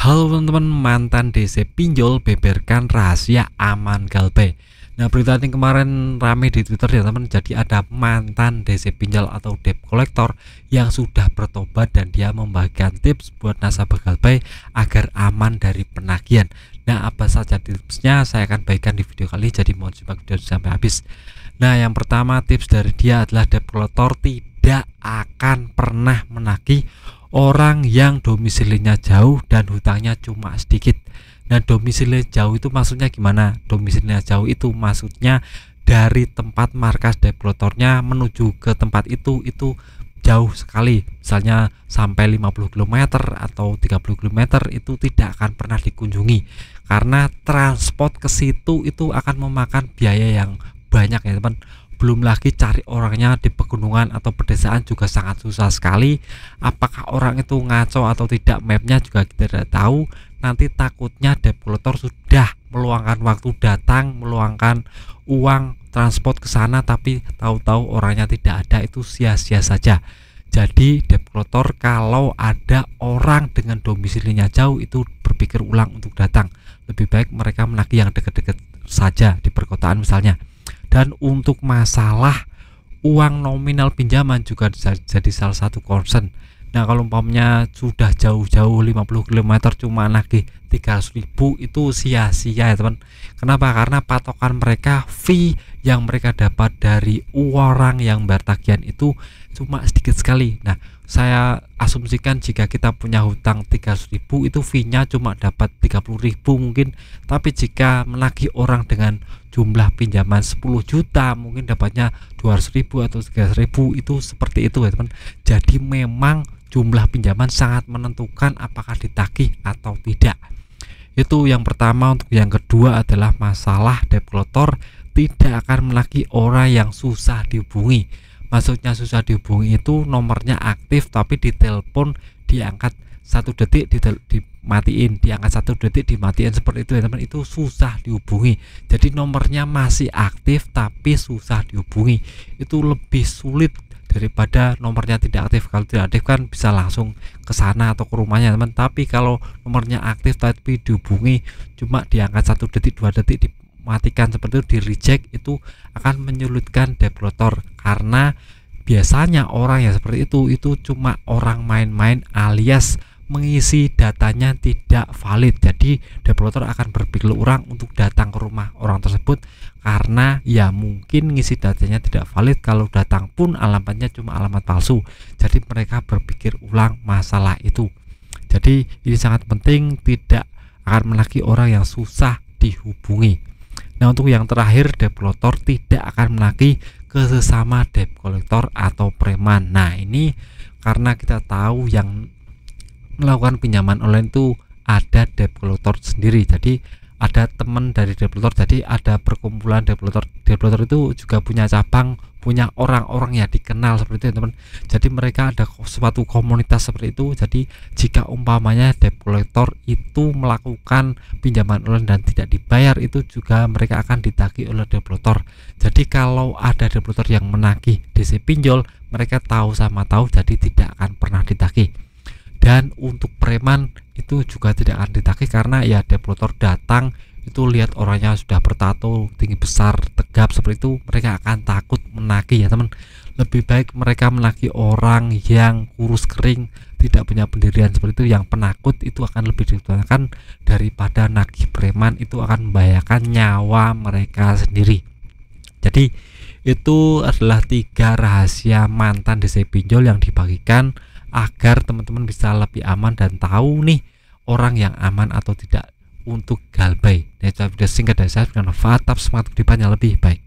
Halo teman-teman, mantan DC pinjol beberkan rahasia aman Galbay. Nah, berita ini kemarin rame di Twitter ya teman. Jadi ada mantan DC pinjol atau debt collector yang sudah bertobat dan dia membagikan tips buat nasabah Galbay agar aman dari penagihan. Nah, apa saja tipsnya saya akan bagikan di video kali, jadi mohon simak video sampai habis. Nah, yang pertama tips dari dia adalah debt collector tidak akan pernah menagih orang yang domisilinya jauh dan hutangnya cuma sedikit. Nah, domisili jauh itu maksudnya gimana? Domisilinya jauh itu maksudnya dari tempat markas debt collectornya menuju ke tempat itu jauh sekali, misalnya sampai 50 km atau 30 km itu tidak akan pernah dikunjungi karena transport ke situ itu akan memakan biaya yang banyak ya teman. Belum lagi cari orangnya di pegunungan atau pedesaan juga sangat susah sekali. Apakah orang itu ngaco atau tidak, mapnya juga kita tidak tahu. Nanti takutnya debt collector sudah meluangkan waktu datang, meluangkan uang transport ke sana, tapi tahu-tahu orangnya tidak ada, itu sia-sia saja. Jadi debt collector kalau ada orang dengan domisilinya jauh itu berpikir ulang untuk datang. Lebih baik mereka menagih yang dekat-dekat saja di perkotaan misalnya. Dan untuk masalah uang nominal pinjaman juga jadi salah satu concern. Nah, kalau umpamanya sudah jauh-jauh 50 km cuma nagih 300.000 itu sia-sia ya teman. Kenapa? Karena patokan mereka fee yang mereka dapat dari orang yang bayar tagihan itu cuma sedikit sekali. Nah, saya asumsikan jika kita punya hutang 300.000 itu fee-nya cuma dapat 30.000 mungkin, tapi jika menagih orang dengan jumlah pinjaman 10 juta mungkin dapatnya 200.000 atau 300.000, itu seperti itu ya teman. Jadi memang jumlah pinjaman sangat menentukan apakah ditagih atau tidak. Itu yang pertama. Untuk yang kedua adalah masalah debt collector tidak akan menagih orang yang susah dihubungi. Maksudnya susah dihubungi itu nomornya aktif tapi ditelepon diangkat 1 detik dimatiin, diangkat 1 detik dimatiin, seperti itu ya teman. Itu susah dihubungi. Jadi nomornya masih aktif tapi susah dihubungi, itu lebih sulit daripada nomornya tidak aktif. Kalau tidak aktif kan bisa langsung ke sana atau ke rumahnya teman, tapi kalau nomornya aktif tapi dihubungi cuma diangkat 1 detik 2 detik dimatikan, seperti itu, di reject, itu akan menyulitkan debt collector. Karena biasanya orang yang seperti itu cuma orang main-main alias mengisi datanya tidak valid. Jadi debt collector akan berpikir ulang untuk datang ke rumah orang tersebut karena ya mungkin ngisi datanya tidak valid. Kalau datang pun alamatnya cuma alamat palsu, jadi mereka berpikir ulang masalah itu. Jadi ini sangat penting, tidak akan menagih orang yang susah dihubungi. Nah, untuk yang terakhir, debt collector tidak akan menagih ke sesama debt collector atau preman. Nah, ini karena kita tahu yang melakukan pinjaman online itu ada debt collector sendiri. Jadi ada teman dari debt collector, jadi ada perkumpulan debt collector. Debt collector itu juga punya cabang, punya orang-orang yang dikenal seperti itu teman. Jadi mereka ada suatu komunitas seperti itu. Jadi jika umpamanya debt collector itu melakukan pinjaman online dan tidak dibayar, itu juga mereka akan ditagih oleh debt collector. Jadi kalau ada debt collector yang menagih DC pinjol, mereka tahu sama tahu, jadi tidak akan pernah ditagih. Dan untuk preman itu juga tidak akan ditagih karena ya debt collector datang itu lihat orangnya sudah bertato, tinggi besar, tegap seperti itu, mereka akan takut menagih ya teman. Lebih baik mereka menagih orang yang kurus kering, tidak punya pendirian seperti itu, yang penakut, itu akan lebih diutamakan daripada nagih preman, itu akan membahayakan nyawa mereka sendiri. Jadi itu adalah 3 rahasia mantan DC pinjol yang dibagikan agar teman-teman bisa lebih aman dan tahu nih orang yang aman atau tidak untuk Galbay. Nah, itu video singkat dari saya, dengan manfaat, tetap semangat kehidupan yang lebih baik.